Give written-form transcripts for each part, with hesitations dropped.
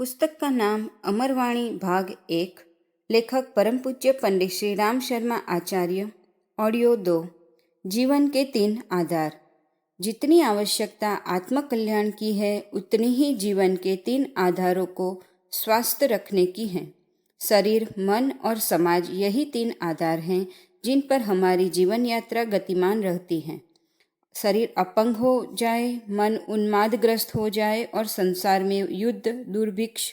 पुस्तक का नाम अमरवाणी भाग 1। लेखक परम पूज्य पंडित श्री राम शर्मा आचार्य। ऑडियो 2। जीवन के 3 आधार। जितनी आवश्यकता आत्मकल्याण की है उतनी ही जीवन के 3 आधारों को स्वस्थ रखने की है। शरीर, मन और समाज, यही 3 आधार हैं जिन पर हमारी जीवन यात्रा गतिमान रहती है। शरीर अपंग हो जाए, मन उन्मादग्रस्त हो जाए और संसार में युद्ध, दुर्भिक्ष,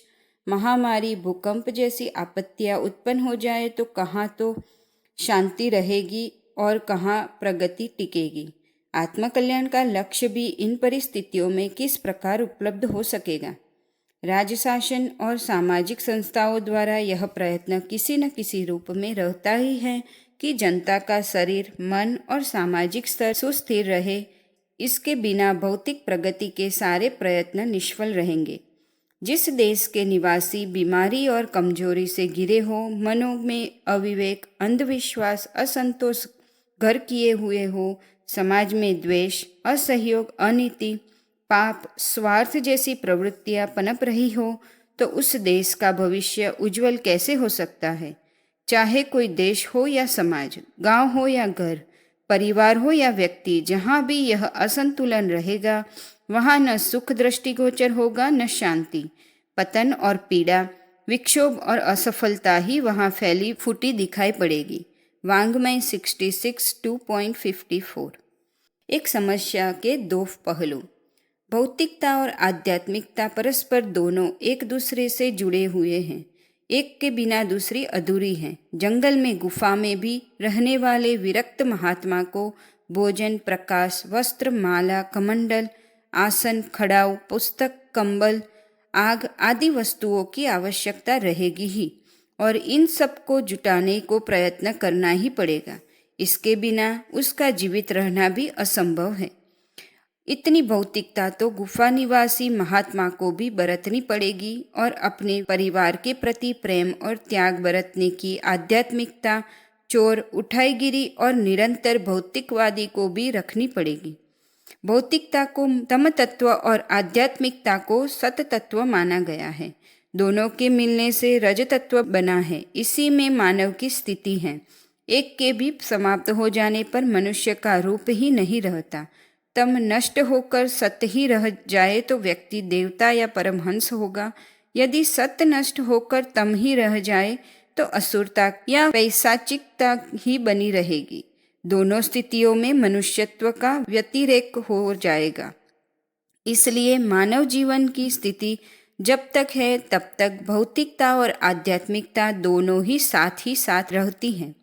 महामारी, भूकंप जैसी आपत्तियां उत्पन्न हो जाए तो कहाँ तो शांति रहेगी और कहाँ प्रगति टिकेगी। आत्मकल्याण का लक्ष्य भी इन परिस्थितियों में किस प्रकार उपलब्ध हो सकेगा। राजशासन और सामाजिक संस्थाओं द्वारा यह प्रयत्न किसी न किसी रूप में रहता ही है कि जनता का शरीर, मन और सामाजिक स्तर सुस्थिर रहे। इसके बिना भौतिक प्रगति के सारे प्रयत्न निष्फल रहेंगे। जिस देश के निवासी बीमारी और कमजोरी से घिरे हो, मनों में अविवेक, अंधविश्वास, असंतोष घर किए हुए हो, समाज में द्वेष, असहयोग, अनीति, पाप, स्वार्थ जैसी प्रवृत्तियां पनप रही हो, तो उस देश का भविष्य उज्जवल कैसे हो सकता है। चाहे कोई देश हो या समाज, गांव हो या घर, परिवार हो या व्यक्ति, जहां भी यह असंतुलन रहेगा वहां न सुख दृष्टिगोचर होगा, न शांति। पतन और पीड़ा, विक्षोभ और असफलता ही वहां फैली फूटी दिखाई पड़ेगी। वांग्मय 66 2.54। एक समस्या के 2 पहलू। भौतिकता और आध्यात्मिकता परस्पर दोनों एक दूसरे से जुड़े हुए हैं। एक के बिना दूसरी अधूरी है। जंगल में, गुफा में भी रहने वाले विरक्त महात्मा को भोजन, प्रकाश, वस्त्र, माला, कमंडल, आसन, खड़ाऊ, पुस्तक, कंबल, आग आदि वस्तुओं की आवश्यकता रहेगी ही, और इन सब को जुटाने को प्रयत्न करना ही पड़ेगा। इसके बिना उसका जीवित रहना भी असंभव है। इतनी भौतिकता तो गुफा निवासी महात्मा को भी बरतनी पड़ेगी और अपने परिवार के प्रति प्रेम और त्याग बरतने की आध्यात्मिकता चोर, उठाईगिरी और निरंतर भौतिकवादी को भी रखनी पड़ेगी। भौतिकता को तम तत्व और आध्यात्मिकता को सत तत्व माना गया है। दोनों के मिलने से रज तत्व बना है। इसी में मानव की स्थिति है। एक के भी समाप्त हो जाने पर मनुष्य का रूप ही नहीं रहता। तम नष्ट होकर सत्य ही रह जाए तो व्यक्ति देवता या परमहंस होगा। यदि सत्य नष्ट होकर तम ही रह जाए तो असुरता या पैशाचिकता ही बनी रहेगी। दोनों स्थितियों में मनुष्यत्व का व्यतिरेक हो जाएगा। इसलिए मानव जीवन की स्थिति जब तक है तब तक भौतिकता और आध्यात्मिकता दोनों ही साथ रहती हैं।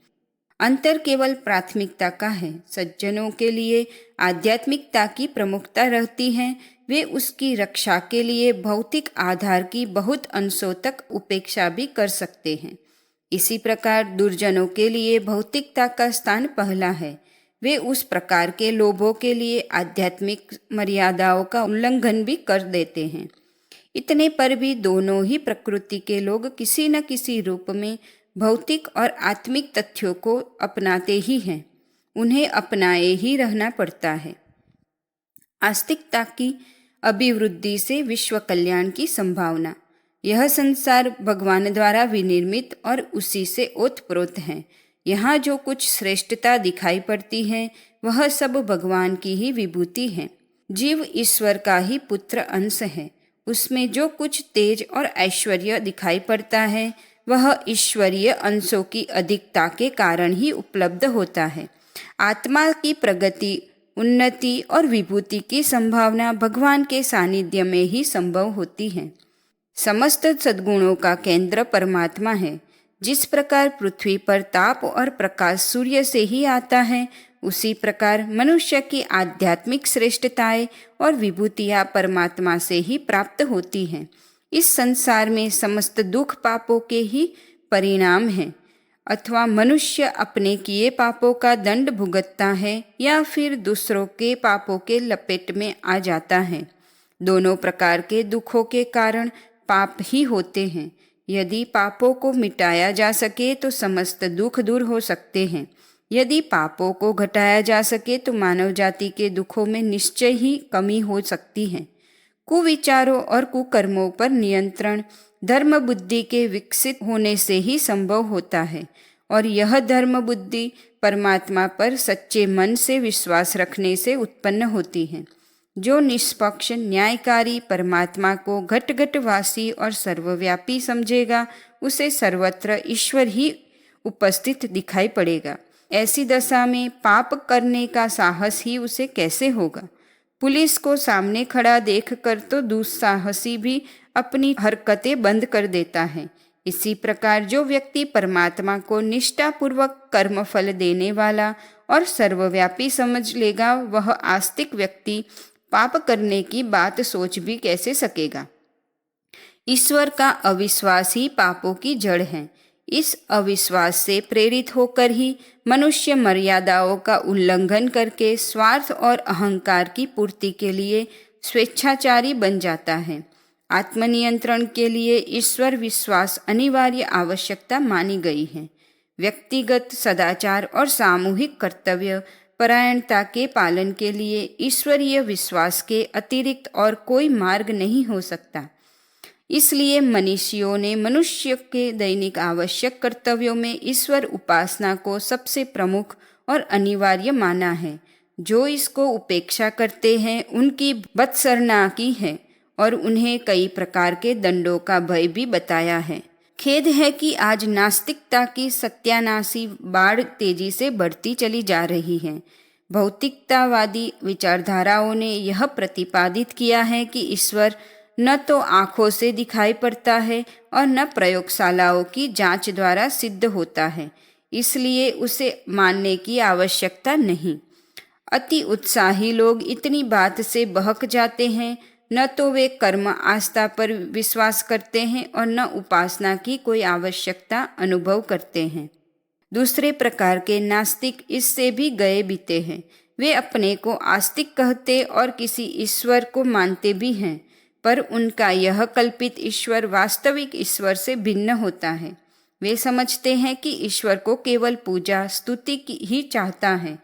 अंतर केवल प्राथमिकता का है। सज्जनों के लिए आध्यात्मिकता की प्रमुखता रहती है। वे उसकी रक्षा के लिए भौतिक आधार की बहुत अंशों तक उपेक्षा भी कर सकते हैं। इसी प्रकार दुर्जनों के लिए भौतिकता का स्थान पहला है। वे उस प्रकार के लोभों के लिए आध्यात्मिक मर्यादाओं का उल्लंघन भी कर देते हैं। इतने पर भी दोनों ही प्रकृति के लोग किसी न किसी रूप में भौतिक और आत्मिक तथ्यों को अपनाते ही हैं। उन्हें अपनाए ही रहना पड़ता है। आस्तिकता की अभिवृद्धि से विश्व कल्याण की संभावना। यह संसार भगवान द्वारा विनिर्मित और उसी से ओतप्रोत है। यहाँ जो कुछ श्रेष्ठता दिखाई पड़ती है वह सब भगवान की ही विभूति है। जीव ईश्वर का ही पुत्र अंश है। उसमें जो कुछ तेज और ऐश्वर्य दिखाई पड़ता है वह ईश्वरीय अंशों की अधिकता के कारण ही उपलब्ध होता है। आत्मा की प्रगति, उन्नति और विभूति की संभावना भगवान के सानिध्य में ही संभव होती है। समस्त सद्गुणों का केंद्र परमात्मा है। जिस प्रकार पृथ्वी पर ताप और प्रकाश सूर्य से ही आता है, उसी प्रकार मनुष्य की आध्यात्मिक श्रेष्ठताएं और विभूतियां परमात्मा से ही प्राप्त होती हैं। इस संसार में समस्त दुख पापों के ही परिणाम हैं। अथवा मनुष्य अपने किए पापों का दंड भुगतता है या फिर दूसरों के पापों के लपेट में आ जाता है। दोनों प्रकार के दुखों के कारण पाप ही होते हैं। यदि पापों को मिटाया जा सके तो समस्त दुख दूर हो सकते हैं। यदि पापों को घटाया जा सके तो मानव जाति के दुखों में निश्चय ही कमी हो सकती है। कुविचारों और कुकर्मों पर नियंत्रण धर्म बुद्धि के विकसित होने से ही संभव होता है, और यह धर्म बुद्धि परमात्मा पर सच्चे मन से विश्वास रखने से उत्पन्न होती है। जो निष्पक्ष न्यायकारी परमात्मा को घट घटवासी और सर्वव्यापी समझेगा, उसे सर्वत्र ईश्वर ही उपस्थित दिखाई पड़ेगा। ऐसी दशा में पाप करने का साहस ही उसे कैसे होगा। पुलिस को सामने खड़ा देखकर तो दुस्साहसी भी अपनी हरकतें बंद कर देता है। इसी प्रकार जो व्यक्ति परमात्मा को निष्ठापूर्वक कर्मफल देने वाला और सर्वव्यापी समझ लेगा, वह आस्तिक व्यक्ति पाप करने की बात सोच भी कैसे सकेगा। ईश्वर का अविश्वास ही पापों की जड़ है। इस अविश्वास से प्रेरित होकर ही मनुष्य मर्यादाओं का उल्लंघन करके स्वार्थ और अहंकार की पूर्ति के लिए स्वेच्छाचारी बन जाता है। आत्मनियंत्रण के लिए ईश्वर विश्वास अनिवार्य आवश्यकता मानी गई है। व्यक्तिगत सदाचार और सामूहिक कर्तव्य परायणता के पालन के लिए ईश्वरीय विश्वास के अतिरिक्त और कोई मार्ग नहीं हो सकता। इसलिए मनीषियों ने मनुष्य के दैनिक आवश्यक कर्तव्यों में ईश्वर उपासना को सबसे प्रमुख और अनिवार्य माना है। जो इसको उपेक्षा करते हैं उनकी बदसरना की है और उन्हें कई प्रकार के दंडों का भय भी बताया है। खेद है कि आज नास्तिकता की सत्यानाशी बाढ़ तेजी से बढ़ती चली जा रही है। भौतिकतावादी विचारधाराओं ने यह प्रतिपादित किया है कि ईश्वर न तो आँखों से दिखाई पड़ता है और न प्रयोगशालाओं की जांच द्वारा सिद्ध होता है, इसलिए उसे मानने की आवश्यकता नहीं। अति उत्साही लोग इतनी बात से बहक जाते हैं। न तो वे कर्म आस्था पर विश्वास करते हैं और न उपासना की कोई आवश्यकता अनुभव करते हैं। दूसरे प्रकार के नास्तिक इससे भी गए बीते हैं। वे अपने को आस्तिक कहते और किसी ईश्वर को मानते भी हैं, पर उनका यह कल्पित ईश्वर वास्तविक ईश्वर से भिन्न होता है। वे समझते हैं कि ईश्वर को केवल पूजा स्तुति ही चाहता है।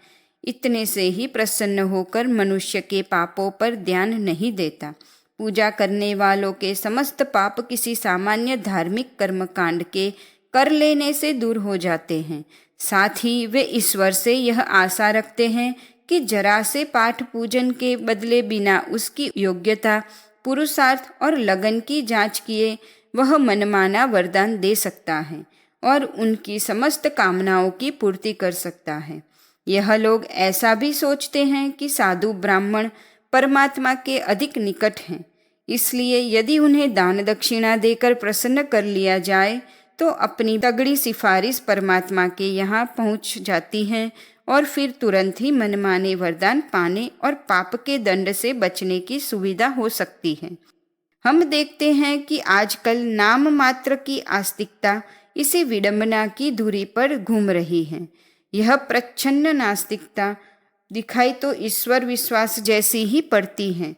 इतने से ही प्रसन्न होकर मनुष्य के पापों पर ध्यान नहीं देता। पूजा करने वालों के समस्त पाप किसी सामान्य धार्मिक कर्मकांड के कर लेने से दूर हो जाते हैं। साथ ही वे ईश्वर से यह आशा रखते हैं कि जरा से पाठ पूजन के बदले बिना उसकी योग्यता, पुरुषार्थ और लगन की जांच किए वह मनमाना वरदान दे सकता है और उनकी समस्त कामनाओं की पूर्ति कर सकता है। यह लोग ऐसा भी सोचते हैं कि साधु ब्राह्मण परमात्मा के अधिक निकट हैं, इसलिए यदि उन्हें दान दक्षिणा देकर प्रसन्न कर लिया जाए तो अपनी तगड़ी सिफारिश परमात्मा के यहाँ पहुँच जाती है और फिर तुरंत ही मनमाने वरदान पाने और पाप के दंड से बचने की सुविधा हो सकती है। हम देखते हैं कि आजकल नाम मात्र की आस्तिकता इसी विडंबना की धुरी पर घूम रही है। यह प्रच्छन्न नास्तिकता दिखाई तो ईश्वर विश्वास जैसी ही पड़ती है,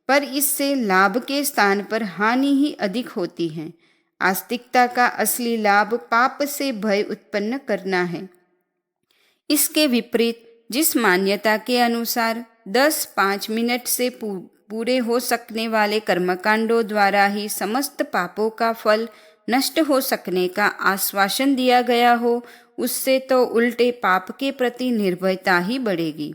पर इससे लाभ के स्थान पर हानि ही अधिक होती है। आस्तिकता का असली लाभ पाप से भय उत्पन्न करना है। इसके विपरीत जिस मान्यता के अनुसार 10-5 मिनट से पूरे हो सकने वाले कर्मकांडों द्वारा ही समस्त पापों का फल नष्ट हो सकने का आश्वासन दिया गया हो, उससे तो उल्टे पाप के प्रति निर्भयता ही बढ़ेगी।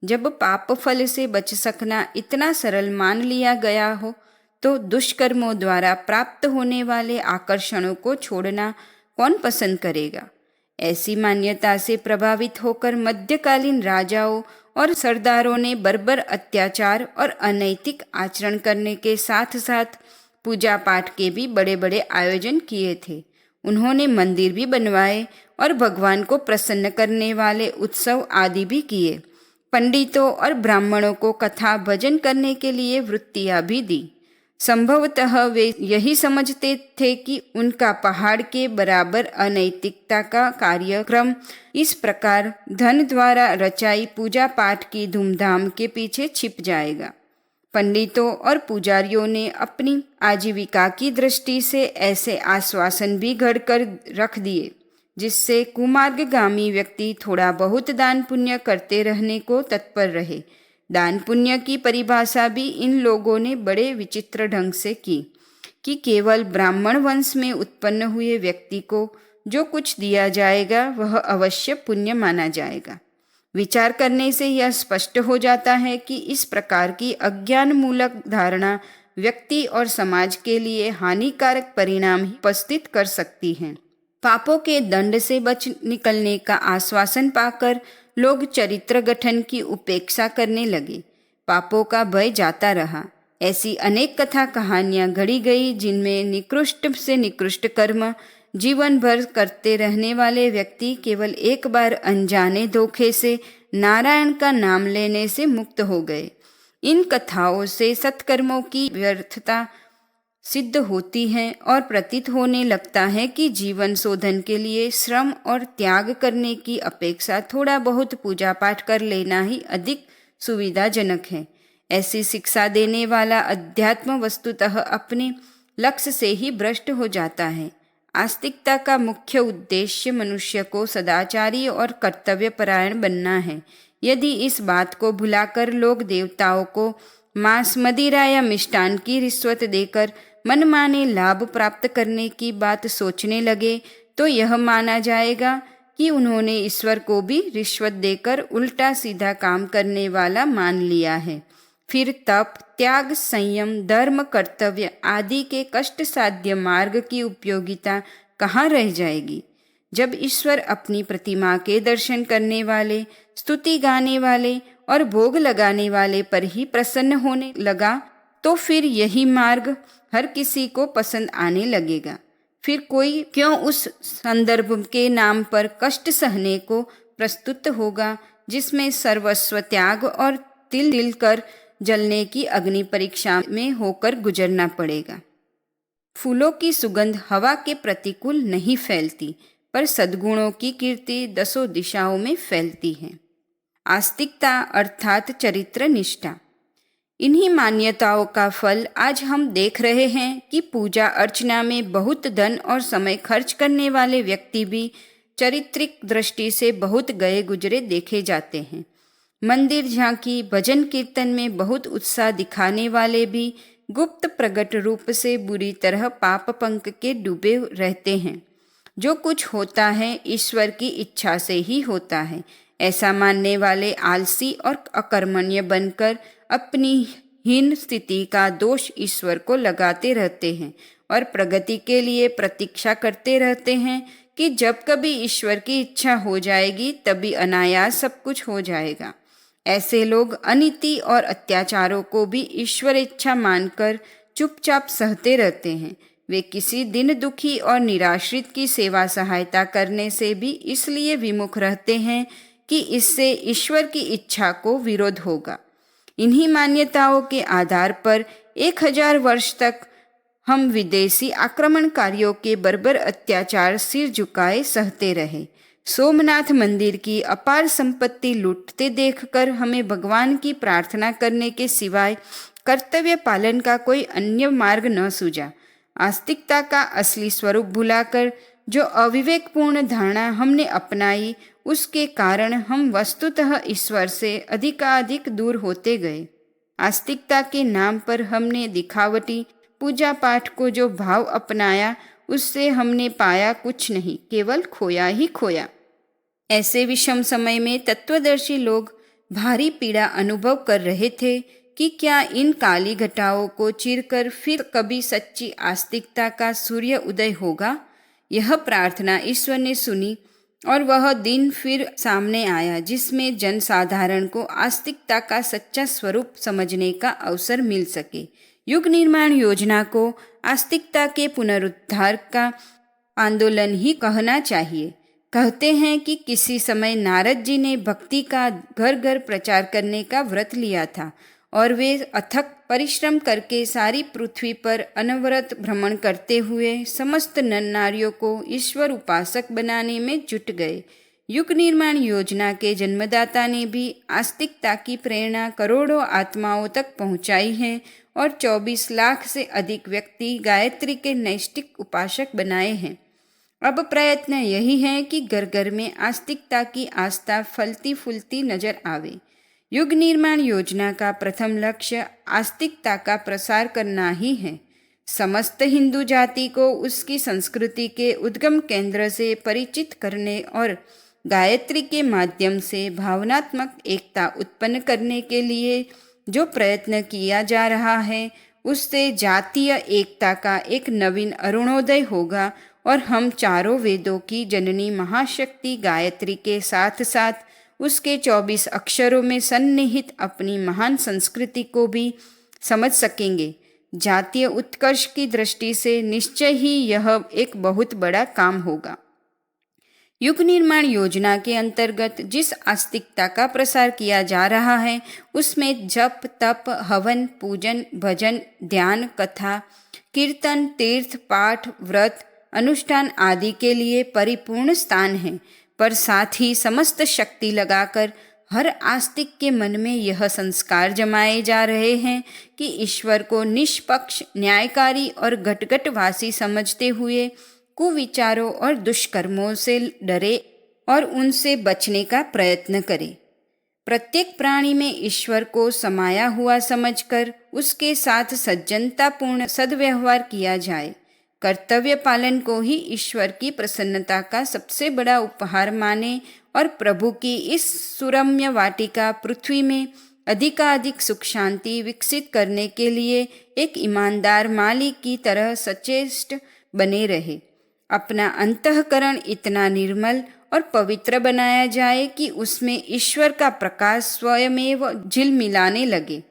जब पाप फल से बच सकना इतना सरल मान लिया गया हो, तो दुष्कर्मों द्वारा प्राप्त होने वाले आकर्षणों को छोड़ना कौन पसंद करेगा। ऐसी मान्यता से प्रभावित होकर मध्यकालीन राजाओं और सरदारों ने बर्बर अत्याचार और अनैतिक आचरण करने के साथ साथ पूजा पाठ के भी बड़े बड़े आयोजन किए थे। उन्होंने मंदिर भी बनवाए और भगवान को प्रसन्न करने वाले उत्सव आदि भी किए। पंडितों और ब्राह्मणों को कथा भजन करने के लिए वृत्तियां भी दी। संभवतः वे यही समझते थे कि उनका पहाड़ के बराबर अनैतिकता का कार्यक्रम इस प्रकार धन द्वारा रचाई पूजा पाठ की धूमधाम के पीछे छिप जाएगा। पंडितों और पुजारियों ने अपनी आजीविका की दृष्टि से ऐसे आश्वासन भी घड़कर रख दिए, जिससे कुमार्गगामी व्यक्ति थोड़ा बहुत दान पुण्य करते रहने को तत्पर रहे। दान पुण्य की परिभाषा भी इन लोगों ने बड़े विचित्र ढंग से की कि केवल ब्राह्मण वंश में उत्पन्न हुए व्यक्ति को जो कुछ दिया जाएगा वह अवश्य पुण्य माना जाएगा। विचार करने से यह स्पष्ट हो जाता है कि इस प्रकार की अज्ञान मूलक धारणा व्यक्ति और समाज के लिए हानिकारक परिणाम ही उपस्थित कर सकती है। पापों के दंड से बच निकलने का आश्वासन पाकर लोग चरित्र गठन की उपेक्षा करने लगे। पापों का भय जाता रहा। ऐसी अनेक कथा कहानियां घड़ी गई जिनमें निकृष्ट से निकृष्ट कर्म जीवन भर करते रहने वाले व्यक्ति केवल एक बार अनजाने धोखे से नारायण का नाम लेने से मुक्त हो गए। इन कथाओं से सत्कर्मों की व्यर्थता सिद्ध होती है और प्रतीत होने लगता है कि जीवन शोधन के लिए श्रम और त्याग करने की अपेक्षा थोड़ा बहुत पूजा पाठ कर लेना ही अधिक सुविधाजनक है। ऐसी शिक्षा देने वाला अध्यात्म वस्तुतः अपने लक्ष्य से ही भ्रष्ट हो जाता है। आस्तिकता का मुख्य उद्देश्य मनुष्य को सदाचारी और कर्तव्यपरायण बनना है। यदि इस बात को भुलाकर लोग देवताओं को मांस, मदिरा या मिष्टान की रिश्वत देकर मनमाने लाभ प्राप्त करने की बात सोचने लगे तो यह माना जाएगा कि उन्होंने ईश्वर को भी रिश्वत देकर उल्टा सीधा काम करने वाला मान लिया है। फिर तप, त्याग, संयम, धर्म, कर्तव्य आदि के कष्ट साध्य मार्ग की उपयोगिता कहाँ रह जाएगी? जब ईश्वर अपनी प्रतिमा के दर्शन करने वाले, स्तुति गाने वाले और भोग लगाने वाले पर ही प्रसन्न होने लगा तो फिर यही मार्ग हर किसी को पसंद आने लगेगा। फिर कोई क्यों उस संदर्भ के नाम पर कष्ट सहने को प्रस्तुत होगा जिसमें सर्वस्व त्याग और तिल तिल कर जलने की अग्नि परीक्षा में होकर गुजरना पड़ेगा। फूलों की सुगंध हवा के प्रतिकूल नहीं फैलती, पर सद्गुणों की कीर्ति दसों दिशाओं में फैलती है। आस्तिकता अर्थात चरित्र निष्ठा। इन्हीं मान्यताओं का फल आज हम देख रहे हैं कि पूजा अर्चना में बहुत धन और समय खर्च करने वाले व्यक्ति भी चारित्रिक दृष्टि से बहुत गए गुजरे देखे जाते हैं। मंदिर, झांकी, भजन कीर्तन में बहुत उत्साह दिखाने वाले भी गुप्त प्रकट रूप से बुरी तरह पाप पंक के डूबे रहते हैं। जो कुछ होता है ईश्वर की इच्छा से ही होता है, ऐसा मानने वाले आलसी और अकर्मण्य बनकर अपनी हीन स्थिति का दोष ईश्वर को लगाते रहते हैं और प्रगति के लिए प्रतीक्षा करते रहते हैं कि जब कभी ईश्वर की इच्छा हो जाएगी तभी अनायास सब कुछ हो जाएगा। ऐसे लोग अनीति और अत्याचारों को भी ईश्वर इच्छा मानकर चुपचाप सहते रहते हैं। वे किसी दिन दुखी और निराश्रित की सेवा सहायता करने से भी इसलिए विमुख रहते हैं कि इससे ईश्वर की इच्छा को विरोध होगा। इन्हीं मान्यताओं के आधार पर 1000 वर्ष तक हम विदेशी आक्रमणकारियों के बर्बर अत्याचार सिर झुकाए सहते रहे। सोमनाथ मंदिर की अपार संपत्ति लूटते देखकर हमें भगवान की प्रार्थना करने के सिवाय कर्तव्य पालन का कोई अन्य मार्ग न सूझा। आस्तिकता का असली स्वरूप भुलाकर जो अविवेकपूर्ण धारणा हमने अपनाई, उसके कारण हम वस्तुतः ईश्वर से अधिकाधिक दूर होते गए। आस्तिकता के नाम पर हमने दिखावटी पूजा पाठ को जो भाव अपनाया, उससे हमने पाया कुछ नहीं, केवल खोया ही खोया। ऐसे विषम समय में तत्वदर्शी लोग भारी पीड़ा अनुभव कर रहे थे कि क्या इन काली घटाओं को चीरकर फिर कभी सच्ची आस्तिकता का सूर्य उदय होगा। यह प्रार्थना ईश्वर ने सुनी और वह दिन फिर सामने आया जिसमें जनसाधारण को आस्तिकता का सच्चा स्वरूप समझने का अवसर मिल सके। युग निर्माण योजना को आस्तिकता के पुनरुद्धार का आंदोलन ही कहना चाहिए। कहते हैं कि किसी समय नारद जी ने भक्ति का घर घर प्रचार करने का व्रत लिया था और वे अथक परिश्रम करके सारी पृथ्वी पर अनवरत भ्रमण करते हुए समस्त नर नारियों को ईश्वर उपासक बनाने में जुट गए। युग निर्माण योजना के जन्मदाता ने भी आस्तिकता की प्रेरणा करोड़ों आत्माओं तक पहुंचाई है और 24 लाख से अधिक व्यक्ति गायत्री के नैष्ठिक उपासक बनाए हैं। अब प्रयत्न यही है कि घर घर में आस्तिकता की आस्था फलती फूलती नजर आवे। युग निर्माण योजना का प्रथम लक्ष्य आस्तिकता का प्रसार करना ही है। समस्त हिंदू जाति को उसकी संस्कृति के उद्गम केंद्र से परिचित करने और गायत्री के माध्यम से भावनात्मक एकता उत्पन्न करने के लिए जो प्रयत्न किया जा रहा है, उससे जातीय एकता का एक नवीन अरुणोदय होगा और हम चारों वेदों की जननी महाशक्ति गायत्री के साथ साथ उसके 24 अक्षरों में सन्निहित अपनी महान संस्कृति को भी समझ सकेंगे। जातीय उत्कर्ष की दृष्टि से निश्चय ही यह एक बहुत बड़ा काम होगा। युग निर्माण योजना के अंतर्गत जिस आस्तिकता का प्रसार किया जा रहा है, उसमें जप, तप, हवन, पूजन, भजन, ध्यान, कथा, कीर्तन, तीर्थ, पाठ, व्रत, अनुष्ठान आदि के लिए परिपूर्ण स्थान है, पर साथ ही समस्त शक्ति लगाकर हर आस्तिक के मन में यह संस्कार जमाए जा रहे हैं कि ईश्वर को निष्पक्ष, न्यायकारी और घटघटवासी समझते हुए कुविचारों और दुष्कर्मों से डरे और उनसे बचने का प्रयत्न करे। प्रत्येक प्राणी में ईश्वर को समाया हुआ समझकर उसके साथ सज्जनतापूर्ण सद्व्यवहार किया जाए। कर्तव्य पालन को ही ईश्वर की प्रसन्नता का सबसे बड़ा उपहार माने और प्रभु की इस सुरम्य वाटिका पृथ्वी में अधिकाधिक सुख शांति विकसित करने के लिए एक ईमानदार मालिक की तरह सचेष्ट बने रहे। अपना अंतःकरण इतना निर्मल और पवित्र बनाया जाए कि उसमें ईश्वर का प्रकाश स्वयमेव झिलमिलाने लगे।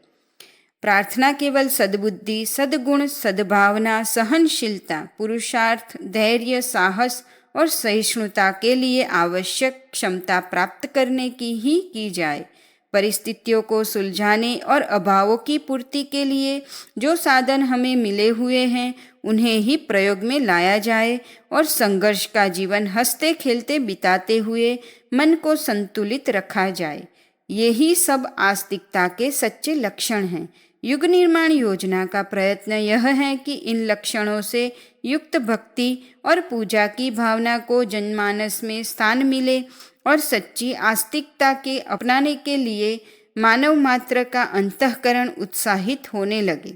प्रार्थना केवल सद्बुद्धि, सद्गुण, सद्भावना, सहनशीलता, पुरुषार्थ, धैर्य, साहस और सहिष्णुता के लिए आवश्यक क्षमता प्राप्त करने की ही की जाए। परिस्थितियों को सुलझाने और अभावों की पूर्ति के लिए जो साधन हमें मिले हुए हैं, उन्हें ही प्रयोग में लाया जाए और संघर्ष का जीवन हंसते खेलते बिताते हुए मन को संतुलित रखा जाए। यही सब आस्तिकता के सच्चे लक्षण हैं। युग निर्माण योजना का प्रयत्न यह है कि इन लक्षणों से युक्त भक्ति और पूजा की भावना को जनमानस में स्थान मिले और सच्ची आस्तिकता के अपनाने के लिए मानव मात्र का अंतःकरण उत्साहित होने लगे।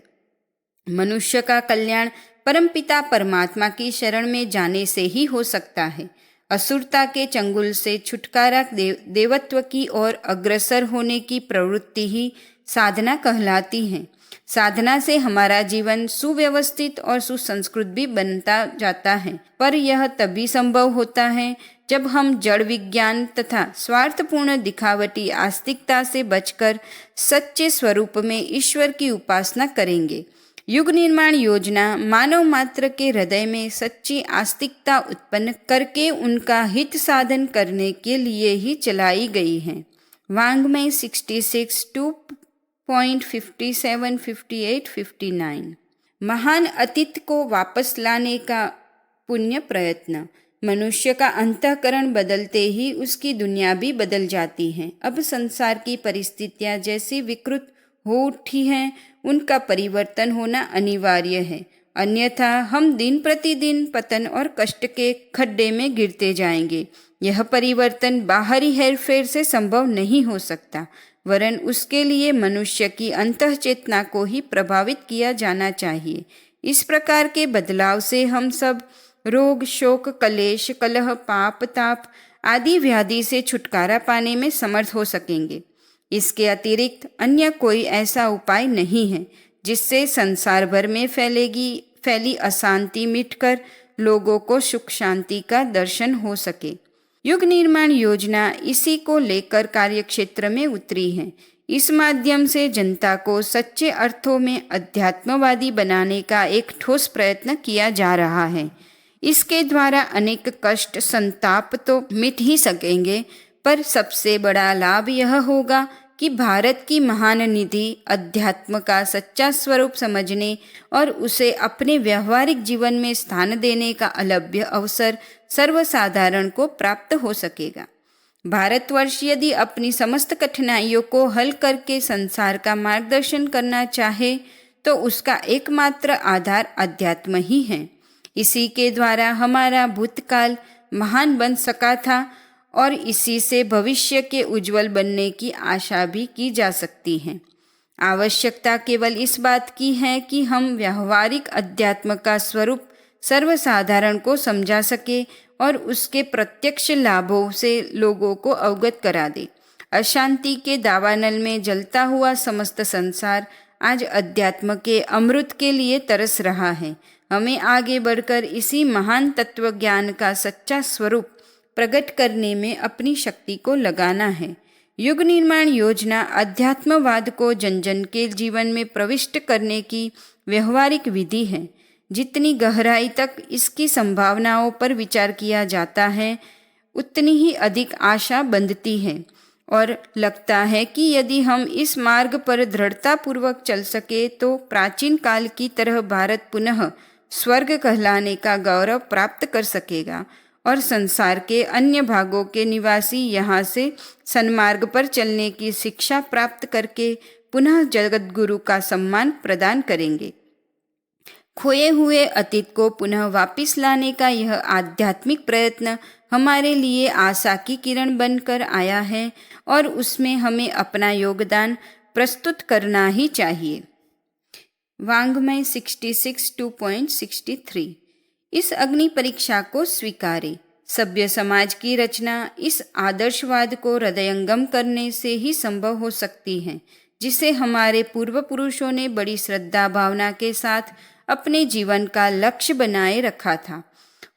मनुष्य का कल्याण परमपिता परमात्मा की शरण में जाने से ही हो सकता है। असुरता के चंगुल से छुटकारा देवत्व की ओर अग्रसर होने की प्रवृत्ति ही साधना कहलाती है। साधना से हमारा जीवन सुव्यवस्थित और सुसंस्कृत भी बनता जाता है, पर यह तभी संभव होता है जब हम जड़ विज्ञान तथा स्वार्थपूर्ण दिखावटी आस्तिकता से बचकर सच्चे स्वरूप में ईश्वर की उपासना करेंगे। युग निर्माण योजना मानव मात्र के हृदय में सच्ची आस्तिकता उत्पन्न करके उनका हित साधन करने के लिए ही चलाई गई है। वाङ्मय 66 2.57, 58, 59। महान अतीत को वापस लाने का पुण्य प्रयत्न। मनुष्य का अंतःकरण बदलते ही उसकी दुनिया भी बदल जाती है। अब संसार की परिस्थितियां जैसी विकृत हो उठी हैं, उनका परिवर्तन होना अनिवार्य है, अन्यथा हम दिन प्रतिदिन पतन और कष्ट के खड्डे में गिरते जाएंगे। यह परिवर्तन बाहरी हेरफेर से संभव नहीं हो सकता, वरन उसके लिए मनुष्य की अंतःचेतना को ही प्रभावित किया जाना चाहिए। इस प्रकार के बदलाव से हम सब रोग, शोक, कलेश, कलह, पाप, ताप आदि व्याधि से छुटकारा पाने में समर्थ हो सकेंगे। इसके अतिरिक्त अन्य कोई ऐसा उपाय नहीं है जिससे संसार भर में फैली अशांति मिटकर लोगों को सुख शांति का दर्शन हो सके। युग निर्माण योजना इसी को लेकर कार्यक्षेत्र में उतरी है। इस माध्यम से जनता को सच्चे अर्थों में अध्यात्मवादी बनाने का एक ठोस प्रयत्न किया जा रहा है। इसके द्वारा अनेक कष्ट, संताप तो मिट ही सकेंगे, पर सबसे बड़ा लाभ यह होगा कि भारत की महान निधि अध्यात्म का सच्चा स्वरूप समझने और उसे अपने व्यवहारिक जीवन में स्थान देने का अलभ्य अवसर सर्वसाधारण को प्राप्त हो सकेगा। भारतवर्ष यदि अपनी समस्त कठिनाइयों को हल करके संसार का मार्गदर्शन करना चाहे तो उसका एकमात्र आधार अध्यात्म ही है। इसी के द्वारा हमारा भूतकाल महान बन सका था और इसी से भविष्य के उज्जवल बनने की आशा भी की जा सकती है। आवश्यकता केवल इस बात की है कि हम व्यावहारिक अध्यात्म का स्वरूप सर्वसाधारण को समझा सके और उसके प्रत्यक्ष लाभों से लोगों को अवगत करा दे। अशांति के दावानल में जलता हुआ समस्त संसार आज अध्यात्म के अमृत के लिए तरस रहा है। हमें आगे बढ़कर इसी महान तत्व ज्ञान का सच्चा स्वरूप प्रकट करने में अपनी शक्ति को लगाना है। युग निर्माण योजना अध्यात्मवाद को जन जन के जीवन में प्रविष्ट करने की व्यवहारिक विधि है। जितनी गहराई तक इसकी संभावनाओं पर विचार किया जाता है, उतनी ही अधिक आशा बंधती है और लगता है कि यदि हम इस मार्ग पर दृढ़तापूर्वक चल सके तो प्राचीन काल की तरह भारत पुनः स्वर्ग कहलाने का गौरव प्राप्त कर सकेगा और संसार के अन्य भागों के निवासी यहाँ से सन्मार्ग पर चलने की शिक्षा प्राप्त करके पुनः जगत गुरु का सम्मान प्रदान करेंगे। खोए हुए अतीत को पुनः वापस लाने का यह आध्यात्मिक प्रयत्न हमारे लिए आशा की किरण बनकर आया है और उसमें हमें अपना योगदान प्रस्तुत करना ही चाहिए। वाङ्मय 66 2.63 इस अग्नि परीक्षा को स्वीकारें। सभ्य समाज की रचना इस आदर्शवाद को हृदयंगम करने से ही संभव हो सकती है, जिसे हमारे पूर्व पुरुषों ने बड़ी श्रद्धा भावना के साथ अपने जीवन का लक्ष्य बनाए रखा था।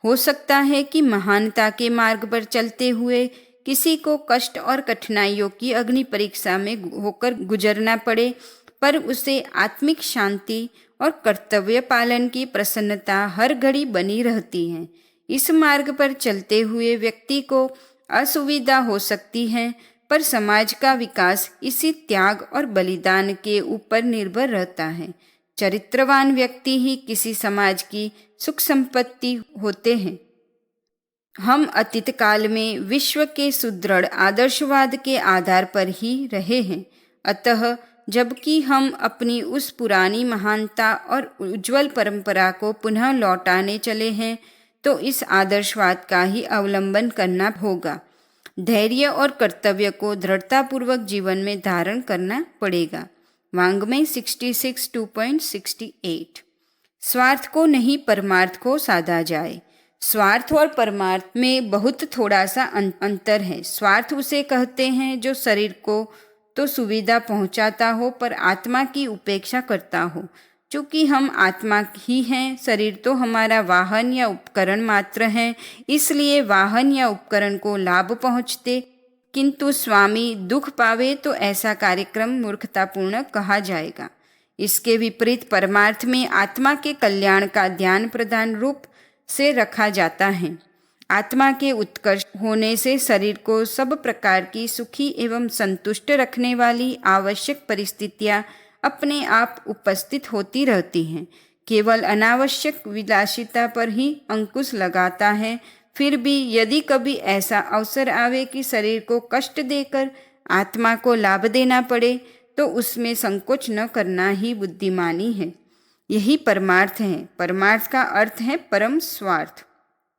हो सकता है कि महानता के मार्ग पर चलते हुए किसी को कष्ट और कठिनाइयों की अग्नि परीक्षा में होकर गुजरना पड़े, पर उसे आत्मिक शांति और कर्तव्य पालन की प्रसन्नता हर घड़ी बनी रहती है। इस मार्ग पर चलते हुए व्यक्ति को असुविधा हो सकती है, पर समाज का विकास इसी त्याग और बलिदान के ऊपर निर्भर रहता है। चरित्रवान व्यक्ति ही किसी समाज की सुख संपत्ति होते हैं। हम अतीत काल में विश्व के सुदृढ़ आदर्शवाद के आधार पर ही रहे हैं, अतः जबकि हम अपनी उस पुरानी महानता और उज्जवल परंपरा को पुनः लौटाने चले हैं, तो इस आदर्शवाद का ही अवलंबन करना होगा। धैर्य और कर्तव्य को दृढ़तापूर्वक जीवन में धारण करना पड़ेगा। वाङ्मय 66 2.68 स्वार्थ को नहीं परमार्थ को साधा जाए। स्वार्थ और परमार्थ में बहुत थोड़ा सा अंतर है। स्वार्थ उसे कहते हैं जो शरीर को तो सुविधा पहुंचाता हो पर आत्मा की उपेक्षा करता हो। चूँकि हम आत्मा ही हैं, शरीर तो हमारा वाहन या उपकरण मात्र है, इसलिए वाहन या उपकरण को लाभ पहुँचते किंतु स्वामी दुख पावे तो ऐसा कार्यक्रम मूर्खतापूर्ण कहा जाएगा। इसके विपरीत परमार्थ में आत्मा के कल्याण का ध्यान प्रधान रूप से रखा जाता है। आत्मा के उत्कर्ष होने से शरीर को सब प्रकार की सुखी एवं संतुष्ट रखने वाली आवश्यक परिस्थितियां अपने आप उपस्थित होती रहती हैं। केवल अनावश्यक विलासिता पर ही अंकुश लगाता है। फिर भी यदि कभी ऐसा अवसर आवे कि शरीर को कष्ट देकर आत्मा को लाभ देना पड़े, तो उसमें संकोच न करना ही बुद्धिमानी है। यही परमार्थ है। परमार्थ का अर्थ है परम स्वार्थ।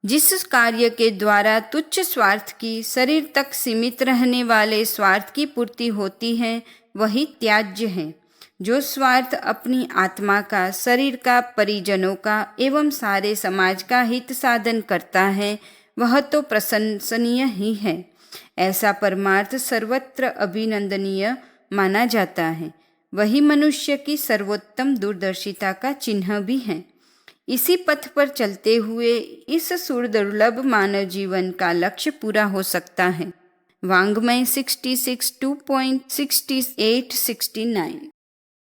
जिस कार्य के द्वारा तुच्छ स्वार्थ की शरीर तक सीमित रहने वाले स्वार्थ की पूर्ति होती है, वही त्याज्य है। जो स्वार्थ अपनी आत्मा का, शरीर का, परिजनों का एवं सारे समाज का हित साधन करता है, वह तो प्रशंसनीय ही है। ऐसा परमार्थ सर्वत्र अभिनंदनीय माना जाता है। वही मनुष्य की सर्वोत्तम दूरदर्शिता का चिन्ह भी है। इसी पथ पर चलते हुए इस सुदुर्लभ मानव जीवन का लक्ष्य पूरा हो सकता है। वाङ्मय 66 2.68-69